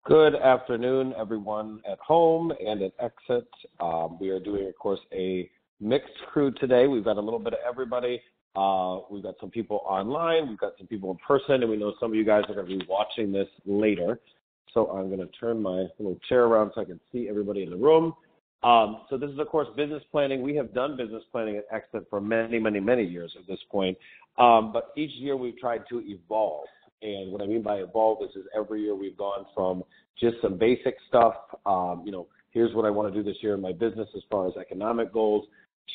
Good afternoon, everyone at home and at Exit. We are doing, of course, a mixed crew today. We've got a little bit of everybody. We've got some people online. We've got some people in person, and we know some of you guys are going to be watching this later. So I'm going to turn my little chair around so I can see everybody in the room. So this is, of course, business planning. We have done business planning at Exit for many, many, many years at this point. But each year we've tried to evolve. And what I mean by evolve is every year we've gone from just some basic stuff, here's what I want to do this year in my business as far as economic goals,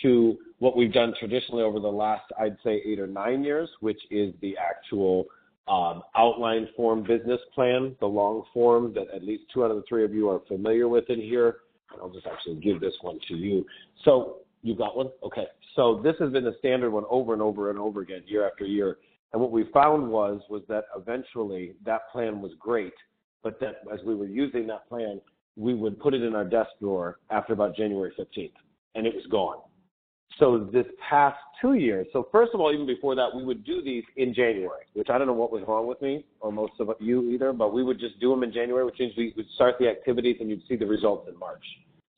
to what we've done traditionally over the last, I'd say, 8 or 9 years, which is the actual outline form business plan, the long form that at least 2 out of the 3 of you are familiar with in here. I'll just actually give this one to you. So you got one? Okay. So this has been the standard one over and over and over again, year after year. And what we found was that eventually that plan was great, but that as we were using that plan, we would put it in our desk drawer after about January 15th, and it was gone. So this past 2 years, so first of all, even before that, we would do these in January, which I don't know what was wrong with me or most of you either, but we would just do them in January, which means we would start the activities and you'd see the results in March.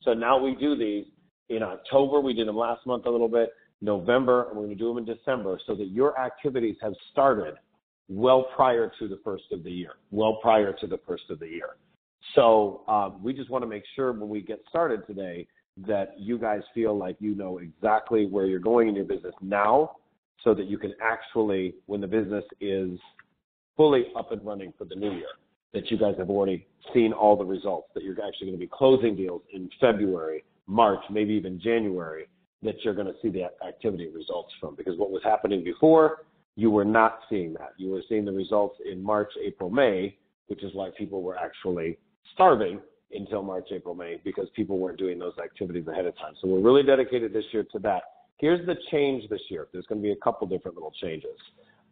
So now we do these in October. We did them last month a little bit. November, and we're going to do them in December so that your activities have started well prior to the first of the year, So we just want to make sure when we get started today that you guys feel like you know exactly where you're going in your business now so that you can actually, when the business is fully up and running for the new year, that you guys have already seen all the results, that you're actually going to be closing deals in February, March, maybe even January, that you're going to see the activity results from. Because what was happening before, you were not seeing that. You were seeing the results in March, April, May, which is why people were actually starving until March, April, May, because people weren't doing those activities ahead of time. So we're really dedicated this year to that. Here's the change this year. There's going to be a couple different little changes.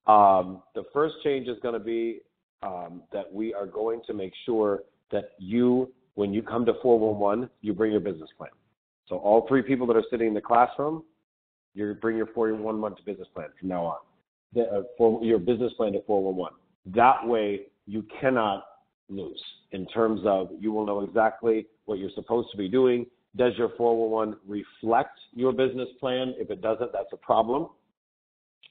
The first change is going to be that we are going to make sure that you, when you come to 411, you bring your business plan. So all 3 people that are sitting in the classroom, you bring your 411 to business plan from now on, for your business plan to 411. That way you cannot lose in terms of you will know exactly what you're supposed to be doing. Does your 411 reflect your business plan? If it doesn't, that's a problem.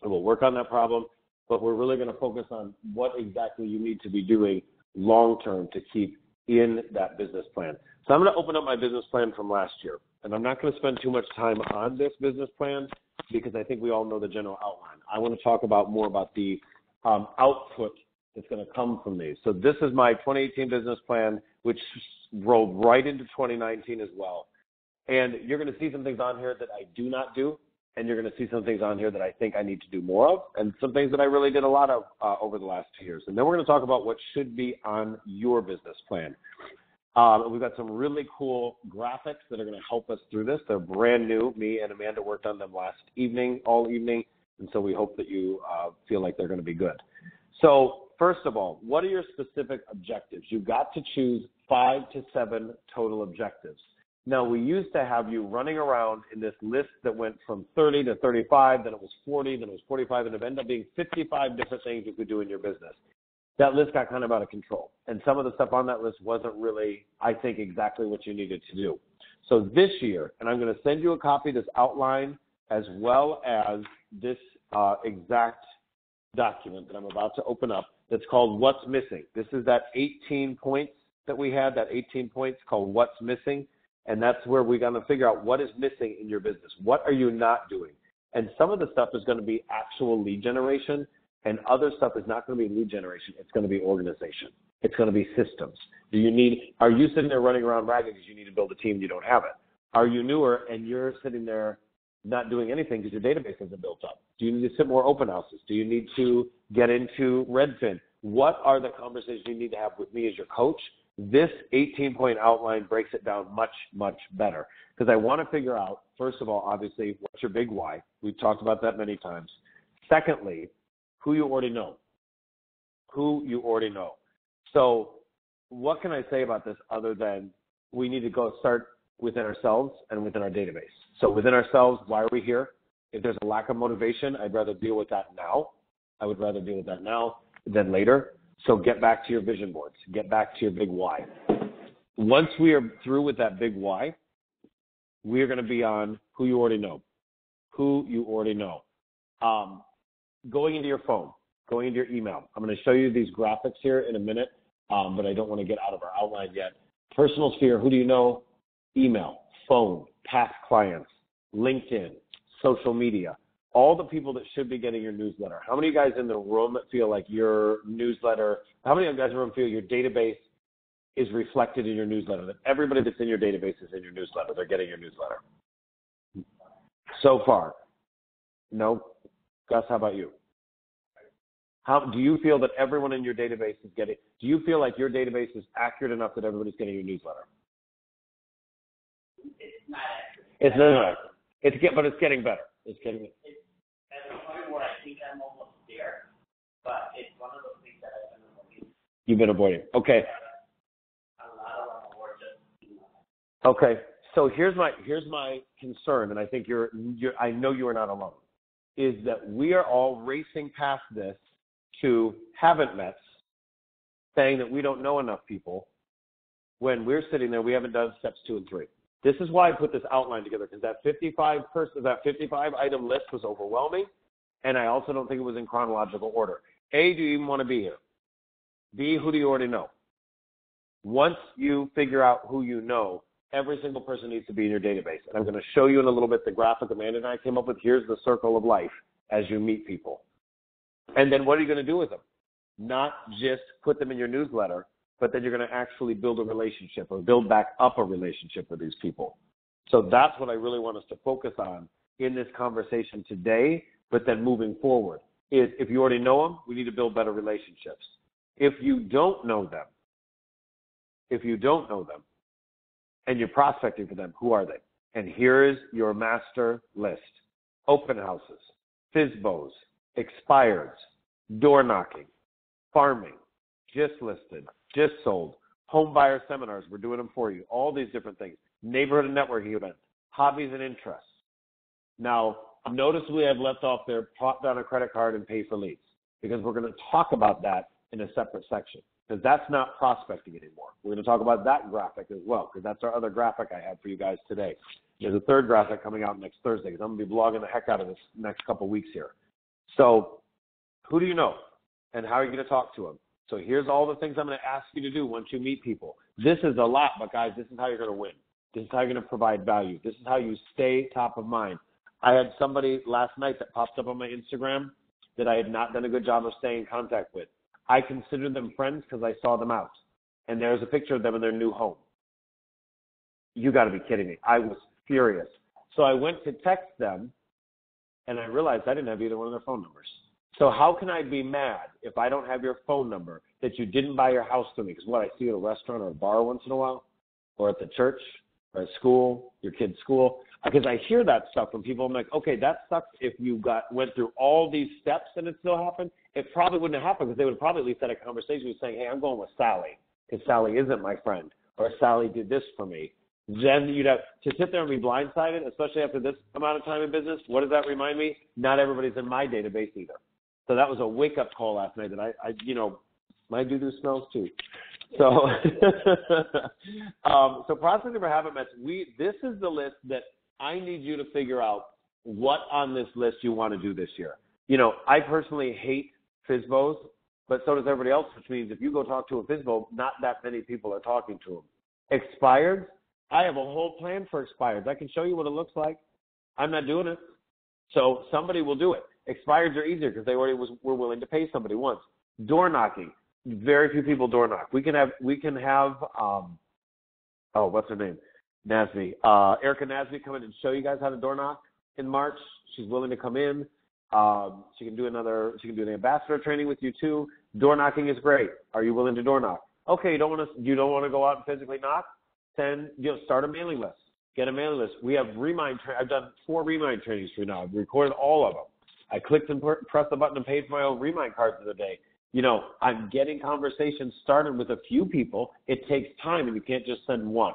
And we'll work on that problem. But we're really going to focus on what exactly you need to be doing long-term to keep in that business plan. So I'm going to open up my business plan from last year. And I'm not going to spend too much time on this business plan because I think we all know the general outline. I want to talk more about the output that's going to come from these. So this is my 2018 business plan, which rolled right into 2019 as well. And you're going to see some things on here that I do not do. And you're going to see some things on here that I think I need to do more of, and some things that I really did a lot of over the last 2 years. And then we're going to talk about what should be on your business plan. We've got some really cool graphics that are going to help us through this. They're brand new. Me and Amanda worked on them all evening, and so we hope that you feel like they're going to be good. So first of all, what are your specific objectives? You've got to choose 5 to 7 total objectives. Now, we used to have you running around in this list that went from 30 to 35, then it was 40, then it was 45, and it ended up being 55 different things you could do in your business. That list got kind of out of control. And some of the stuff on that list wasn't really, I think, exactly what you needed to do. So this year, and I'm going to send you a copy of this outline as well as this exact document that I'm about to open up that's called What's Missing. This is that 18 points that we had, that 18 points called What's Missing. And that's where we're going to figure out what is missing in your business. What are you not doing? And some of the stuff is going to be actual lead generation, and other stuff is not going to be lead generation. It's going to be organization. It's going to be systems. Are you sitting there running around bragging because you need to build a team and you don't have it? Are you newer and you're sitting there not doing anything because your database hasn't built up? Do you need to sit more open houses? Do you need to get into Redfin? What are the conversations you need to have with me as your coach? This 18-point outline breaks it down much, much better because I want to figure out, first of all, obviously, what's your big why? We've talked about that many times. Secondly, who you already know. So what can I say about this other than we need to go start within ourselves and within our database? So within ourselves, why are we here? If there's a lack of motivation, I'd rather deal with that now. I would rather deal with that now than later. So get back to your vision boards. Get back to your big why. Once we are through with that big why, we're going to be on who you already know. Who you already know. Going into your phone, going into your email. I'm going to show you these graphics here in a minute, but I don't want to get out of our outline yet. Personal sphere, who do you know? Email, phone, past clients, LinkedIn, social media, all the people that should be getting your newsletter. How many of you guys in the room feel like your newsletter, how many of you guys in the room feel your database is reflected in your newsletter, that everybody that's in your database is in your newsletter, they're getting your newsletter? So far, no? Gus, how about you? How do you feel that everyone in your database is getting, do you feel like your database is accurate enough that everybody's getting your newsletter? It's not accurate. It's not accurate. But it's getting better. It's getting. It's at the point where I think I'm almost there, but it's one of those things that I've been avoiding. You've been avoiding. Okay. A lot of them are just. Okay. So here's my concern, and I think I know you are not alone, is that we are all racing past this to haven't met, saying that we don't know enough people, when we're sitting there, we haven't done steps 2 and 3. This is why I put this outline together, because that 55 item list was overwhelming, and I also don't think it was in chronological order. A, do you even want to be here? B, who do you already know? Once you figure out who you know, every single person needs to be in your database. And I'm going to show you in a little bit the graphic Amanda and I came up with. Here's the circle of life as you meet people. And then what are you going to do with them? Not just put them in your newsletter, but then you're going to actually build a relationship or build back up a relationship with these people. So that's what I really want us to focus on in this conversation today, but then moving forward is if you already know them, we need to build better relationships. If you don't know them, and you're prospecting for them, who are they? And here is your master list. Open houses, FSBOs, expireds, door knocking, farming, just listed, just sold, home buyer seminars, we're doing them for you, all these different things, neighborhood and networking events, hobbies and interests. Now, notice we have left off there, plot down a credit card and pay for leads, because we're going to talk about that in a separate section, because that's not prospecting anymore. We're going to talk about that graphic as well, because that's our other graphic I have for you guys today. There's a third graphic coming out next Thursday, because I'm going to be blogging the heck out of this next couple weeks here. So who do you know, and how are you going to talk to them? So here's all the things I'm going to ask you to do once you meet people. This is a lot, but guys, this is how you're going to win. This is how you're going to provide value. This is how you stay top of mind. I had somebody last night that popped up on my Instagram that I had not done a good job of staying in contact with. I consider them friends because I saw them out. And there's a picture of them in their new home. You got to be kidding me. I was furious. So I went to text them, and I realized I didn't have either one of their phone numbers. So how can I be mad if I don't have your phone number that you didn't buy your house to me? Because what I see at a restaurant or a bar once in a while, or at the church, or at school, your kid's school. Because I hear that stuff from people. I'm like, okay, that sucks if you went through all these steps and it still happened. It probably wouldn't have happened because they would have probably at least had a conversation with saying, hey, I'm going with Sally because Sally isn't my friend, or Sally did this for me. Then you'd have to sit there and be blindsided, especially after this amount of time in business. What does that remind me? Not everybody's in my database either. So that was a wake-up call last night that my doo-doo smells too. So, so prospecting for haven't met. This is the list that I need you to figure out what on this list you want to do this year. You know, I personally hate FSBOs, but so does everybody else, which means if you go talk to a FSBO, not that many people are talking to them. Expired, I have a whole plan for expireds. I can show you what it looks like. I'm not doing it. So somebody will do it. Expireds are easier because they already were willing to pay somebody once. Door knocking, very few people door knock. We can have what's her name? Nasby. Erica Nasby come in and show you guys how to door knock in March. She's willing to come in. She can do the ambassador training with you too. Door knocking is great. Are you willing to door knock? Okay, you don't want to go out and physically knock? Then start a mailing list. Get a mailing list. We have Remind. I've done 4 Remind trainings for you now. I've recorded all of them. I clicked and pressed the button and paid for my own Remind cards of the day. You know, I'm getting conversations started with a few people. It takes time, and you can't just send one.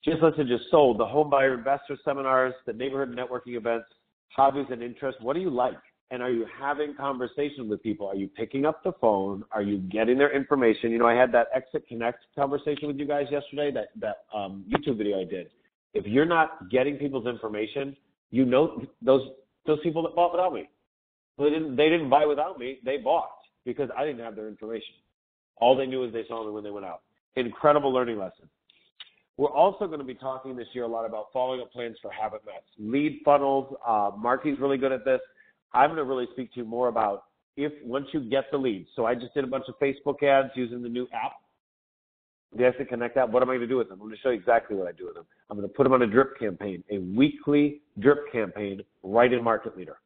Just listed, just sold. The home buyer investor seminars, the neighborhood networking events, hobbies and interests. What do you like? And are you having conversations with people? Are you picking up the phone? Are you getting their information? You know, I had that Exit Connect conversation with you guys yesterday, that YouTube video I did. If you're not getting people's information, you know those people that bought without me. They didn't buy without me. They bought because I didn't have their information. All they knew is they saw me when they went out. Incredible learning lesson. We're also going to be talking this year a lot about following up plans for habit mets, lead funnels. Marky's really good at this. I'm going to really speak to you more about once you get the leads. So I just did a bunch of Facebook ads using the new app, the Exit Connect app. What am I going to do with them? I'm going to show you exactly what I do with them. I'm going to put them on a drip campaign, a weekly drip campaign right in Market Leader.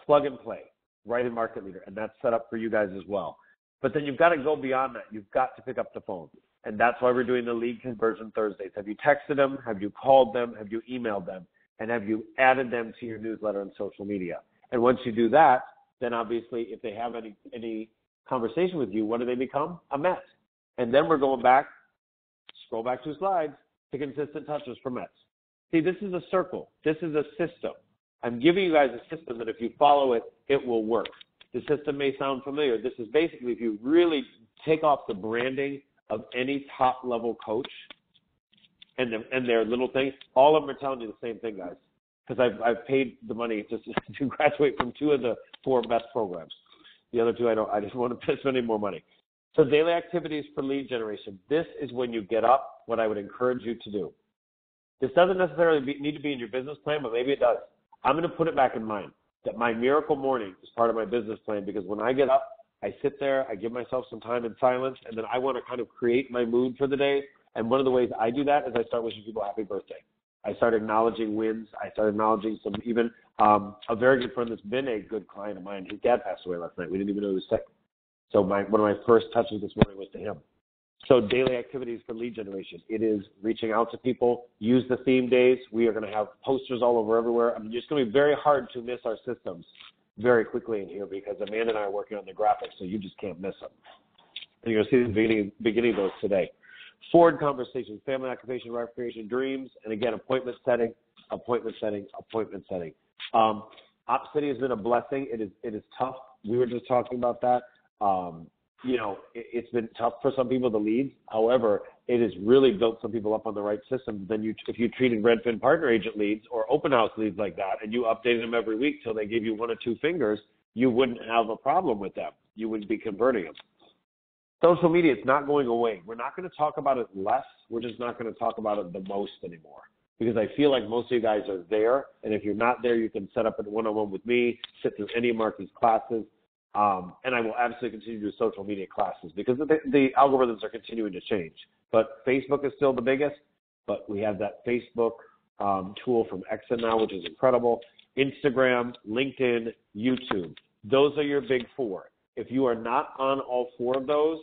Plug and play right in Market Leader, and that's set up for you guys as well. But then you've got to go beyond that. You've got to pick up the phone, and that's why we're doing the lead conversion Thursdays. Have you texted them? Have you called them? Have you emailed them? And have you added them to your newsletter and social media? And once you do that, then obviously if they have any conversation with you, what do they become? A Met. And then we're going back, scroll back 2 slides, to consistent touches for Mets. See, this is a circle. This is a system. I'm giving you guys a system that if you follow it, it will work. The system may sound familiar. This is basically if you really take off the branding of any top-level coach and their little things, all of them are telling you the same thing, guys. Because I've paid the money to graduate from 2 of the 4 best programs. The other 2 I just want to spend any more money. So daily activities for lead generation. This is when you get up, what I would encourage you to do. This doesn't necessarily need to be in your business plan, but maybe it does. I'm going to put it back in mind that my miracle morning is part of my business plan because when I get up, I sit there, I give myself some time in silence, and then I want to kind of create my mood for the day. And one of the ways I do that is I start wishing people happy birthday. I started acknowledging wins. I started acknowledging some even a very good friend that's been a good client of mine. His dad passed away last night. We didn't even know he was sick. So one of my first touches this morning was to him. So daily activities for lead generation. It is reaching out to people. Use the theme days. We are going to have posters all over everywhere. I mean, it's going to be very hard to miss our systems very quickly in here because Amanda and I are working on the graphics, so you just can't miss them. And you're going to see the beginning of those today. Forward conversations, family occupation, recreation, dreams, and again, appointment setting, appointment setting, appointment setting. Op City has been a blessing. It is tough. We were just talking about that. You know, it's been tough for some people to lead. However, it has really built some people up on the right system. Then if you treated Redfin partner agent leads or open house leads like that, and you updated them every week till they gave you 1 or 2 fingers, you wouldn't have a problem with them. You wouldn't be converting them. Social media, it's not going away. We're not going to talk about it less. We're just not going to talk about it the most anymore because I feel like most of you guys are there. And if you're not there, you can set up a one-on-one with me, sit through any of Marky's classes. And I will absolutely continue to do social media classes because the algorithms are continuing to change. But Facebook is still the biggest, but we have that Facebook tool from EXIT now, which is incredible. Instagram, LinkedIn, YouTube. Those are your big 4. If you are not on all 4 of those,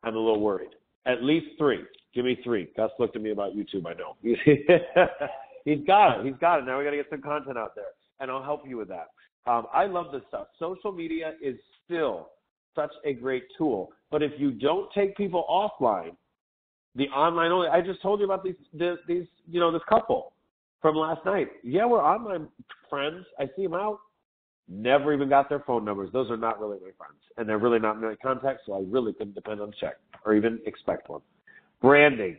I'm a little worried. At least 3. Give me 3. Gus looked at me about YouTube, I know. He's got it. Now we got to get some content out there, and I'll help you with that. I love this stuff. Social media is still such a great tool, but if you don't take people offline, the online only. I just told you about these this couple from last night. Yeah, we're online friends. I see them out. Never even got their phone numbers. Those are not really my friends, and they're really not my contacts, so I really couldn't depend on a check or even expect one. Branding.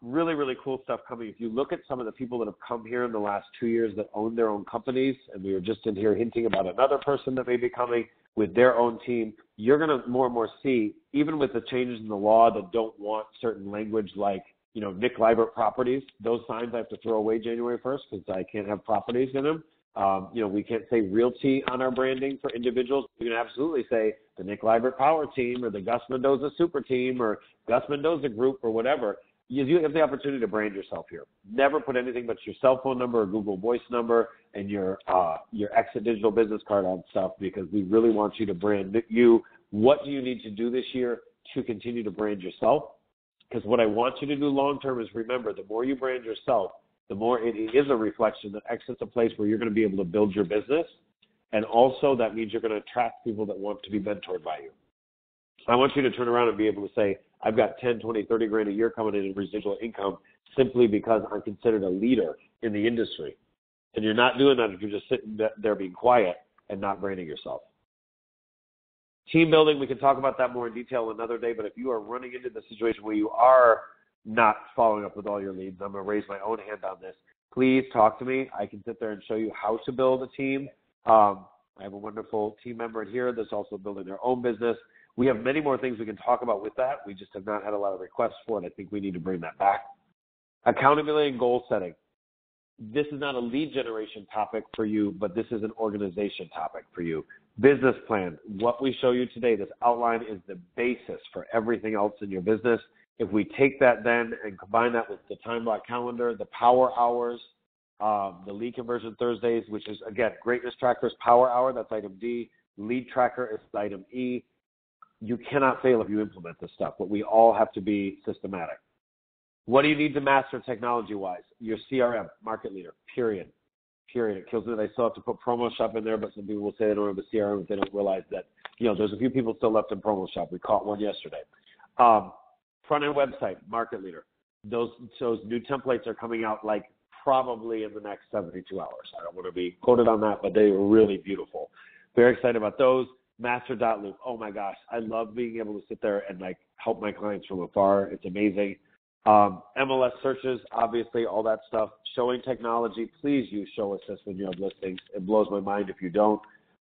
Really, really cool stuff coming. If you look at some of the people that have come here in the last 2 years that own their own companies, and we were just in here hinting about another person that may be coming with their own team, you're going to more and more see, even with the changes in the law that don't want certain language like, Nick Libert properties, those signs I have to throw away January 1st because I can't have properties in them. We can't say realty on our branding for individuals. We can absolutely say the Nick Libert Power Team or the Gus Mendoza Super Team or Gus Mendoza Group or whatever. You have the opportunity to brand yourself here. Never put anything but your cell phone number or Google Voice number and your Exit Digital business card on stuff because we really want you to brand you. What do you need to do this year to continue to brand yourself? Because what I want you to do long term is remember, the more you brand yourself, the more it is a reflection that Exit's a place where you're going to be able to build your business. And also that means you're going to attract people that want to be mentored by you. I want you to turn around and be able to say, I've got 10, 20, 30 grand a year coming in residual income simply because I'm considered a leader in the industry. And you're not doing that if you're just sitting there being quiet and not branding yourself. Team building, we can talk about that more in detail another day, but if you are running into the situation where you are not following up with all your leads, I'm going to raise my own hand on this. Please talk to me. I can sit there and show you how to build a team. I have a wonderful team member in here that's also building their own business. We have many more things we can talk about with that. We just have not had a lot of requests for it. I think we need to bring that back. Accountability and goal setting. This is not a lead generation topic for you, but this is an organization topic for you. Business plan. What we show you today, this outline, is the basis for everything else in your business. If we take that then and combine that with the time block calendar, the power hours, the lead conversion Thursdays, which is, again, greatness trackers, power hour, that's item D. Lead tracker is item E. You cannot fail if you implement this stuff, but we all have to be systematic. What do you need to master technology-wise? Your CRM, market leader, period. Period. It kills me that I still have to put PromoShop in there, but some people will say they don't have a CRM if they don't realize that, there's a few people still left in PromoShop. We caught one yesterday. Front-end website, market leader. Those new templates are coming out like probably in the next 72 hours. I don't want to be quoted on that, but they were really beautiful. Very excited about those. Master.loop. Oh my gosh. I love being able to sit there and help my clients from afar. It's amazing. MLS searches, obviously, all that stuff. Showing technology. Please use Show Assist when you have listings. It blows my mind if you don't.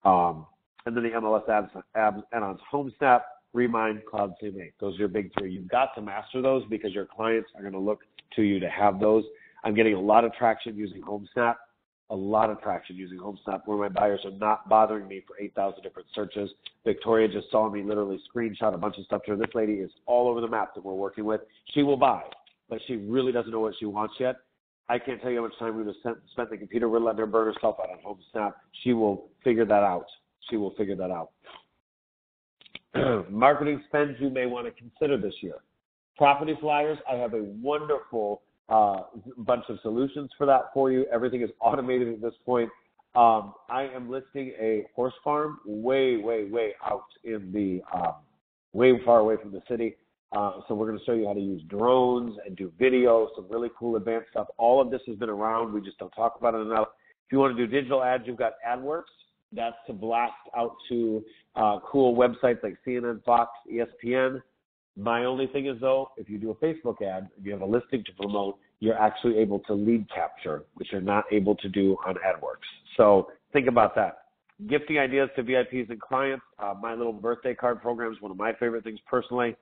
And then the MLS add-ons, HomeSnap, Remind, Cloud CMA. Those are your big three. You've got to master those because your clients are going to look to you to have those. I'm getting a lot of traction using HomeSnap. Where my buyers are not bothering me for 8,000 different searches. Victoria just saw me literally screenshot a bunch of stuff to her. This lady is all over the map that we're working with. She will buy, but she really doesn't know what she wants yet. I can't tell you how much time we've spent on the computer. We're letting her burn herself out on HomeSnap. She will figure that out. Marketing spends you may want to consider this year. Property flyers, I have a wonderful bunch of solutions for that for you. Everything is automated at this point. I am listing a horse farm way out in the, way far away from the city. So we're going to show you how to use drones and do video, some really cool advanced stuff. All of this has been around. We just don't talk about it enough. If you want to do digital ads, you've got AdWorks. That's to blast out to cool websites like CNN, Fox, ESPN. My only thing is, though, if you do a Facebook ad, if you have a listing to promote, you're actually able to lead capture, which you're not able to do on AdWorks. So think about that. Gifting ideas to VIPs and clients. My little birthday card program is one of my favorite things personally.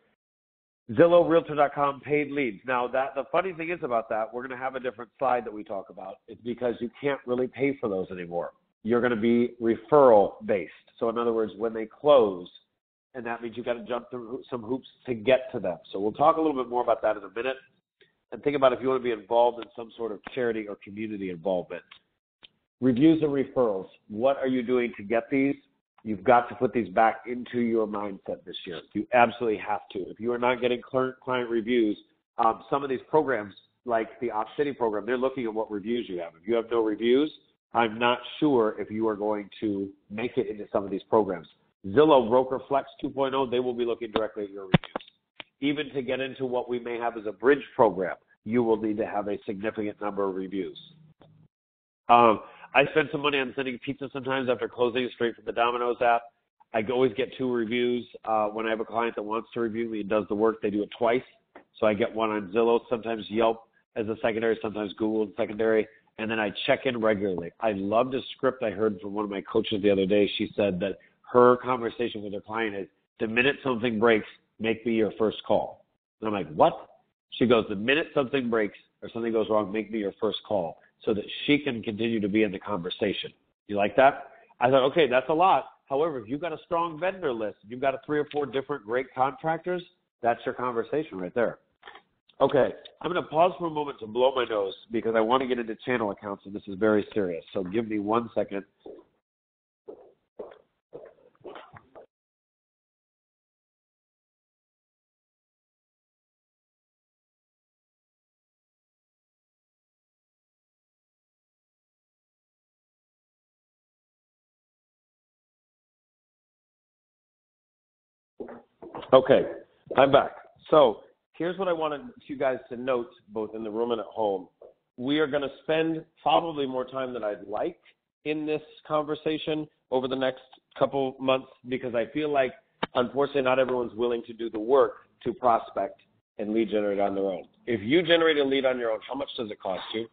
Zillow, Realtor.com, paid leads. Now, the funny thing is about that, we're going to have a different slide that we talk about. It's because you can't really pay for those anymore. You're going to be referral-based. So, in other words, when they close, and that means you've got to jump through some hoops to get to them. So we'll talk a little bit more about that in a minute. And think about if you want to be involved in some sort of charity or community involvement. Reviews and referrals. What are you doing to get these? You've got to put these back into your mindset this year. You absolutely have to. If you are not getting client reviews, some of these programs, like the Op City program, they're looking at what reviews you have. If you have no reviews, I'm not sure if you are going to make it into some of these programs. Zillow Broker Flex 2.0, they will be looking directly at your reviews. Even to get into what we may have as a bridge program, you will need to have a significant number of reviews. I spend some money on sending pizza sometimes after closing straight from the Domino's app. I always get 2 reviews. When I have a client that wants to review me and does the work, they do it twice. So I get one on Zillow, sometimes Yelp as a secondary, sometimes Google as a secondary, and then I check in regularly. I loved a script I heard from one of my coaches the other day. She said that her conversation with her client is, the minute something breaks, make me your first call. And I'm like, what? She goes, the minute something breaks or something goes wrong, make me your first call so that she can continue to be in the conversation. You like that? I thought, okay, that's a lot. However, if you've got a strong vendor list, if you've got 3 or 4 different great contractors, that's your conversation right there. Okay, I'm going to pause for a moment to blow my nose because I want to get into channel accounts, and this is very serious. So give me 1 second. Okay, I'm back. So here's what I wanted you guys to note, both in the room and at home. we are going to spend probably more time than I'd like in this conversation over the next couple months because I feel like, unfortunately, not everyone's willing to do the work to prospect and lead generate on their own. If you generate a lead on your own, how much does it cost you?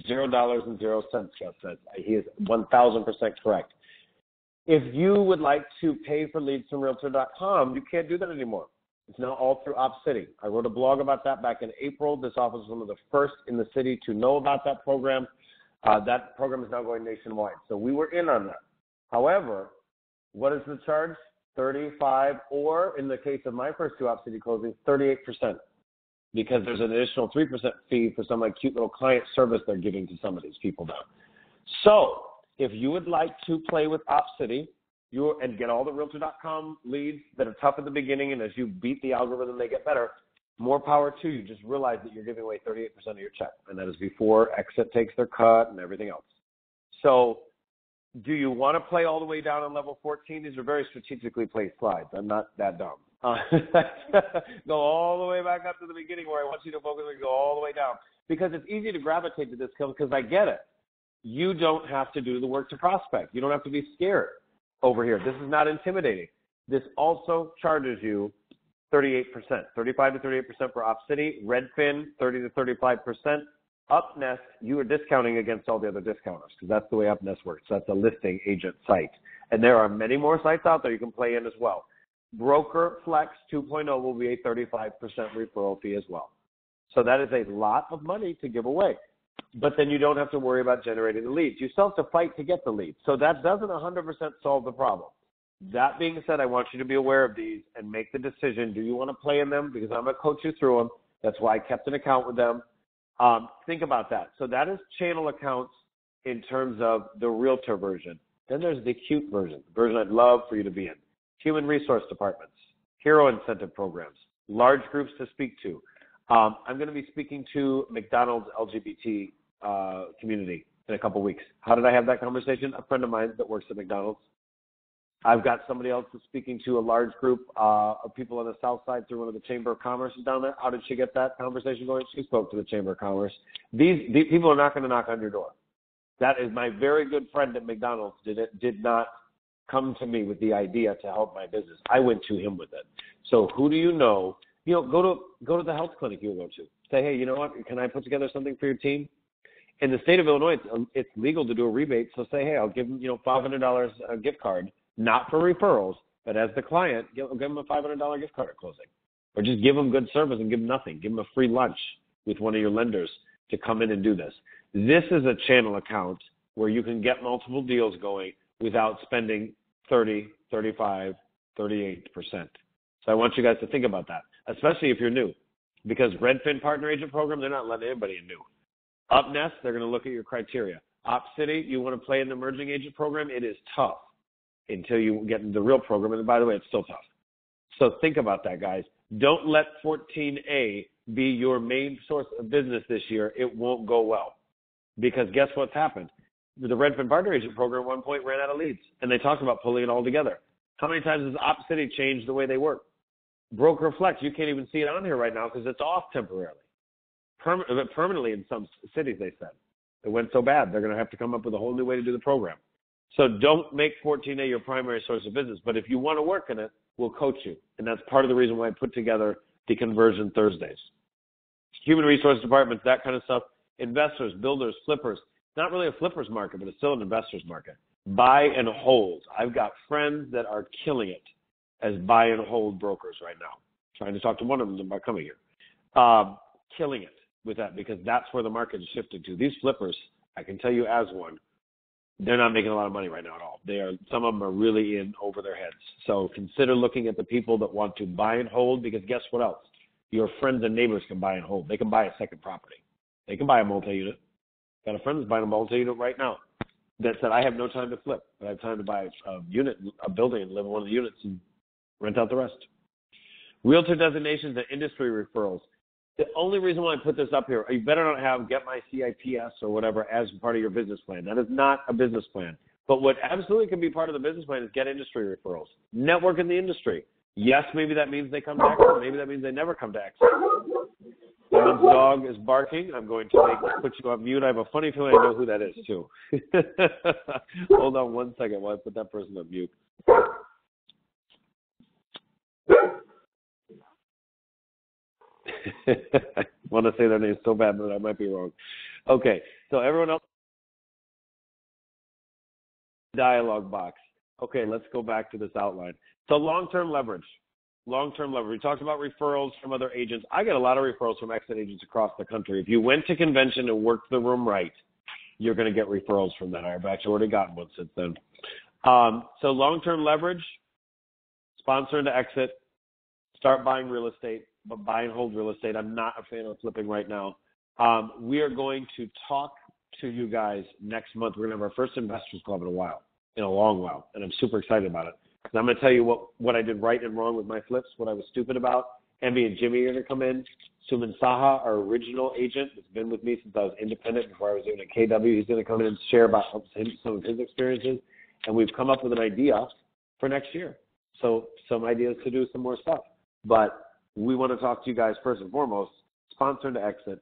$0.00, Jeff says. He is 1,000% correct. If you would like to pay for leads from Realtor.com, you can't do that anymore. It's now all through OpCity. I wrote a blog about that back in April. This office was one of the first in the city to know about that program. That program is now going nationwide. So we were in on that. However, what is the charge? 35, or in the case of my first two OpCity closings, 38%, because there's an additional 3% fee for some like cute little client service they're giving to some of these people now. So if you would like to play with OpCity and get all the Realtor.com leads that are tough at the beginning, and as you beat the algorithm, they get better, more power to you. Just realize that you're giving away 38% of your check, and that is before EXIT takes their cut and everything else. So do you want to play all the way down on level 14? These are very strategically placed slides. I'm not that dumb. Go all the way back up to the beginning where I want you to focus and go all the way down. Because it's easy to gravitate to this because I get it. You don't have to do the work to prospect. You don't have to be scared over here. This is not intimidating. This also charges you 38%, 35 to 38% for OpCity, Redfin, 30 to 35%. UpNest, you are discounting against all the other discounters because that's the way UpNest works. That's a listing agent site. And there are many more sites out there you can play in as well. Broker Flex 2.0 will be a 35% referral fee as well. So that is a lot of money to give away. But then you don't have to worry about generating the leads. You still have to fight to get the leads. So that doesn't 100% solve the problem. That being said, I want you to be aware of these and make the decision. Do you want to play in them? Because I'm going to coach you through them. That's why I kept an account with them. Think about that. So that is channel accounts in terms of the Realtor version. Then there's the cute version, the version I'd love for you to be in. Human resource departments, hero incentive programs, large groups to speak to. I'm going to be speaking to McDonald's LGBT community in a couple weeks. How did I have that conversation? A friend of mine that works at McDonald's. I've got somebody else that's speaking to a large group of people on the south side through one of the Chamber of Commerce down there. How did she get that conversation going? She spoke to the Chamber of Commerce. These people are not going to knock on your door. That is my very good friend at McDonald's did not come to me with the idea to help my business. I went to him with it. So who do you know? You know, go to the health clinic you go to. Say, hey, you know what? Can I put together something for your team? In the state of Illinois, it's legal to do a rebate. So say, hey, I'll give them, $500 a gift card. Not for referrals, but as the client, give them a $500 gift card at closing. Or just give them good service and give them nothing. Give them a free lunch with one of your lenders to come in and do this. This is a channel account where you can get multiple deals going without spending 30, 35, 38%. So I want you guys to think about that, especially if you're new. Because Redfin Partner Agent Program, they're not letting anybody in new. UpNest, they're going to look at your criteria. OpCity, you want to play in the Emerging Agent Program, it is tough until you get into the real program. And by the way, it's still tough. So think about that, guys. Don't let 14A be your main source of business this year. It won't go well. Because guess what's happened? The Redfin Partner Agent Program at one point ran out of leads, and they talked about pulling it all together. How many times has OpCity changed the way they work? Broker Flex, you can't even see it on here right now because it's off temporarily. Permanently in some cities, they said. It went so bad, they're going to have to come up with a whole new way to do the program. So don't make 14A your primary source of business. But if you want to work in it, we'll coach you. And that's part of the reason why I put together the Conversion Thursdays. Human resource departments, that kind of stuff. Investors, builders, flippers. Not really a flippers market, but it's still an investors market. Buy and hold. I've got friends that are killing it as buy and hold brokers right now. Trying to talk to one of them about coming here. Killing it with that because that's where the market is shifting to. These flippers, I can tell you as one, they're not making a lot of money right now at all. Some of them are really in over their heads. So consider looking at the people that want to buy and hold because guess what else? Your friends and neighbors can buy and hold. They can buy a second property. They can buy a multi-unit. Got a friend that's buying a multi-unit right now that said, I have no time to flip, but I have time to buy a unit, a building, and live in one of the units and rent out the rest. Realtor designations and industry referrals. The only reason why I put this up here, you better not have Get My CIPS or whatever as part of your business plan. That is not a business plan. But what absolutely can be part of the business plan is get industry referrals. Network in the industry. Yes, maybe that means they come to EXIT. Maybe that means they never come to EXIT. But Someone's dog is barking. I'm going to put you on mute. I have a funny feeling I know who that is, too. Hold on one second while I put that person on mute. I want to say their name so bad, but I might be wrong. Okay, so everyone else, dialogue box. Okay, let's go back to this outline. So long-term leverage. Long-term leverage. We talked about referrals from other agents. I get a lot of referrals from exit agents across the country. If you went to convention and worked the room right, you're going to get referrals from that. I've actually already gotten one since then. So long-term leverage, sponsor into exit, start buying real estate, but buy and hold real estate. I'm not a fan of flipping right now. We are going to talk to you guys next month. We're going to have our first investors club in a long while, and I'm super excited about it. And I'm going to tell you what I did right and wrong with my flips, what I was stupid about. Envy and Jimmy are going to come in. Suman Saha, our original agent, has been with me since I was independent before I was even at KW. He's going to come in and share about some of his experiences. And we've come up with an idea for next year. So some ideas to do some more stuff. But we want to talk to you guys first and foremost, sponsor to exit.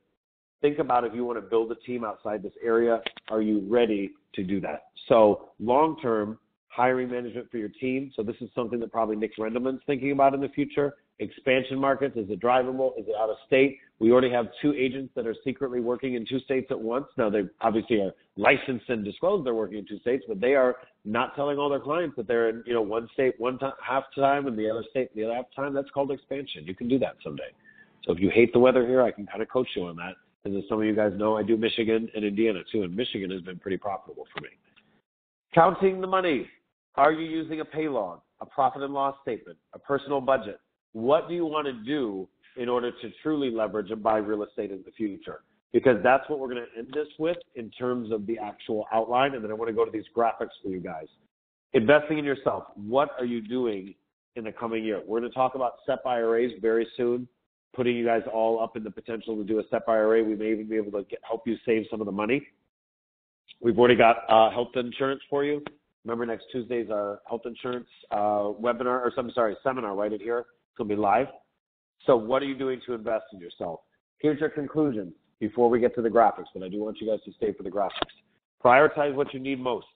Think about if you want to build a team outside this area, are you ready to do that? So long-term, hiring management for your team. So this is something that probably Nick Rendelman's thinking about in the future. Expansion markets, is it drivable? Is it out of state? We already have 2 agents that are secretly working in 2 states at once. Now, they obviously are licensed and disclosed they're working in 2 states, but they are not telling all their clients that they're in, one state half time and the other state the other half time. That's called expansion. You can do that someday. So if you hate the weather here, I can kind of coach you on that. As some of you guys know, I do Michigan and Indiana too, and Michigan has been pretty profitable for me. Counting the money. Are you using a pay log, a profit and loss statement, a personal budget? What do you want to do in order to truly leverage and buy real estate in the future? Because that's what we're going to end this with in terms of the actual outline. And then I want to go to these graphics for you guys. Investing in yourself. What are you doing in the coming year? We're going to talk about SEP IRAs very soon, putting you guys all up in the potential to do a SEP IRA. We may even be able to help you save some of the money. We've already got health insurance for you. Remember, next Tuesday is our health insurance seminar right in here. It's going to be live. So what are you doing to invest in yourself? Here's your conclusion before we get to the graphics, but I do want you guys to stay for the graphics. Prioritize what you need most.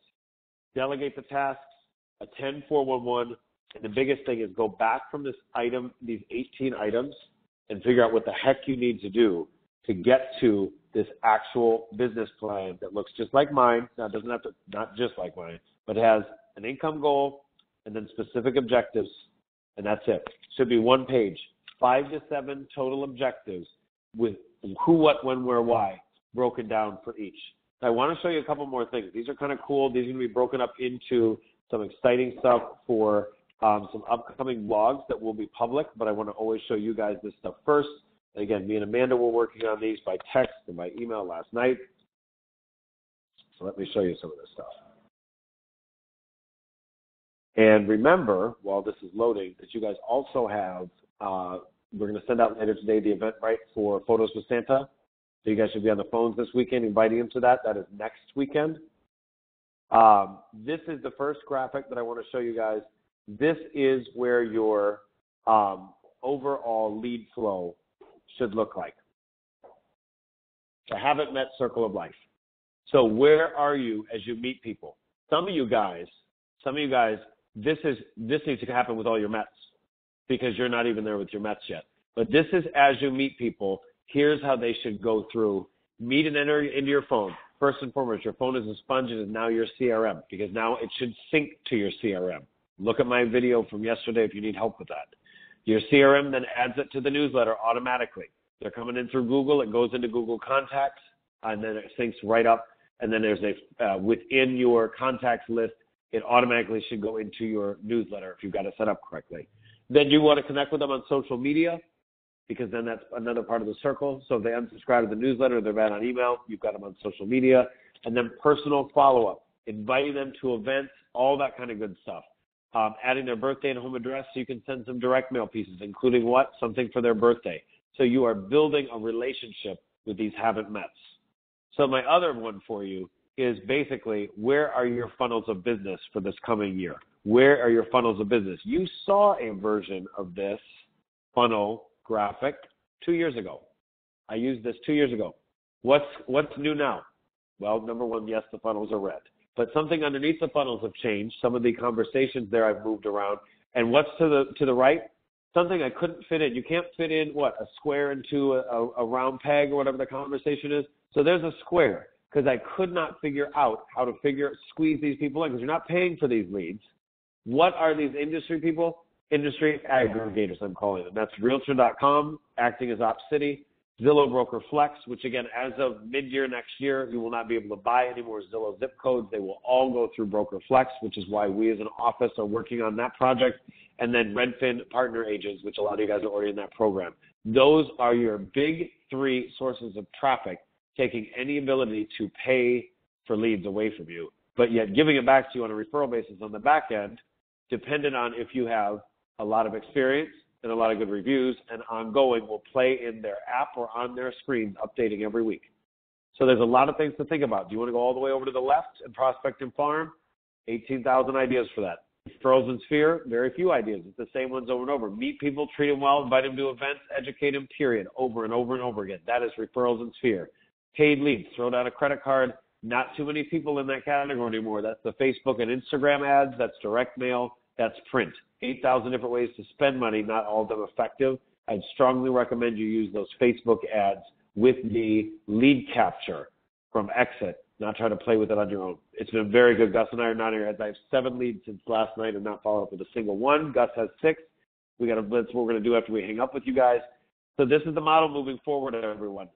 Delegate the tasks. Attend 411. And the biggest thing is go back from these 18 items and figure out what the heck you need to do to get to this actual business plan that looks just like mine. Now, it doesn't have to, not just like mine, but has an income goal and then specific objectives, and that's it. Should be 1 page, 5 to 7 total objectives with who, what, when, where, why, broken down for each. I want to show you a couple more things. These are kind of cool. These are going to be broken up into some exciting stuff for some upcoming blogs that will be public, but I want to always show you guys this stuff first. Again, me and Amanda were working on these by text and by email last night. So let me show you some of this stuff. And remember, while this is loading, that you guys also have, we're going to send out later today the Eventbrite for Photos with Santa. So you guys should be on the phones this weekend, inviting them to that. That is next weekend. This is the first graphic that I want to show you guys. This is where your overall lead flow should look like. The haven't met circle of life. So where are you as you meet people? Some of you guys, this needs to happen with all your Mets because you're not even there with your Mets yet. But this is as you meet people, here's how they should go through. Meet and enter into your phone. First and foremost, your phone is a sponge and is now your CRM because now it should sync to your CRM. Look at my video from yesterday if you need help with that. Your CRM then adds it to the newsletter automatically. They're coming in through Google. It goes into Google Contacts, and then it syncs right up. And then there's within your contacts list, it automatically should go into your newsletter if you've got it set up correctly. Then you want to connect with them on social media because then that's another part of the circle. So if they unsubscribe to the newsletter, they're bad on email, you've got them on social media. And then personal follow-up, inviting them to events, all that kind of good stuff. Adding their birthday and home address so you can send some direct mail pieces, including what? Something for their birthday. So you are building a relationship with these haven't mets. So my other one for you is basically, where are your funnels of business for this coming year? Where are your funnels of business? You saw a version of this funnel graphic 2 years ago. I used this 2 years ago. What's new now? Well, number one, yes, the funnels are red. But something underneath the funnels have changed. Some of the conversations there I've moved around. And what's to the right? Something I couldn't fit in. You can't fit in, a square into a round peg or whatever the conversation is. So there's a square because I could not figure out how to squeeze these people in because you're not paying for these leads. What are these industry people? Industry aggregators, I'm calling them. That's Realtor.com, acting as OpCity, Zillow Broker Flex, which again, as of mid-year next year, you will not be able to buy any more Zillow zip codes. They will all go through Broker Flex, which is why we as an office are working on that project. And then Redfin partner agents, which a lot of you guys are already in that program. Those are your big three sources of traffic, taking any ability to pay for leads away from you, but yet giving it back to you on a referral basis on the back end, dependent on if you have a lot of experience and a lot of good reviews, and ongoing will play in their app or on their screens, updating every week. So there's a lot of things to think about. Do you want to go all the way over to the left and prospect and farm? 18,000 ideas for that. Referrals and Sphere, very few ideas. It's the same ones over and over. Meet people, treat them well, invite them to events, educate them, period, over and over and over again. That is Referrals and Sphere. Paid leads, throw down a credit card. Not too many people in that category anymore. That's the Facebook and Instagram ads. That's direct mail. That's print. 8,000 different ways to spend money, not all of them effective. I'd strongly recommend you use those Facebook ads with the lead capture from EXIT, not try to play with it on your own. It's been very good. Gus and I are nodding our heads. I have 7 leads since last night and not followed up with a single one. Gus has 6. That's what we're going to do after we hang up with you guys. So this is the model moving forward, everyone.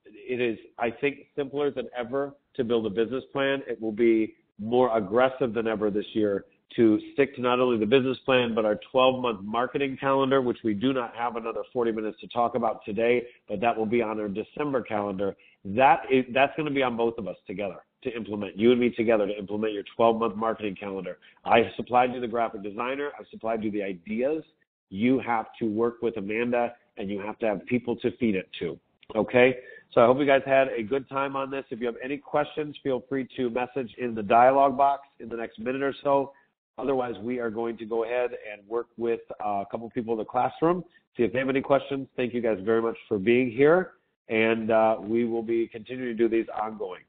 It is, I think, simpler than ever to build a business plan. It will be more aggressive than ever this year to stick to not only the business plan, but our 12-month marketing calendar, which we do not have another 40 minutes to talk about today, but that will be on our December calendar. That's going to be on both of us together to implement, you and me together to implement your 12-month marketing calendar. I have supplied you the graphic designer. I've supplied you the ideas. You have to work with Amanda, and you have to have people to feed it to, okay? So I hope you guys had a good time on this. If you have any questions, feel free to message in the dialogue box in the next minute or so. Otherwise, we are going to go ahead and work with a couple people in the classroom, see if they have any questions. Thank you guys very much for being here, and we will be continuing to do these ongoing.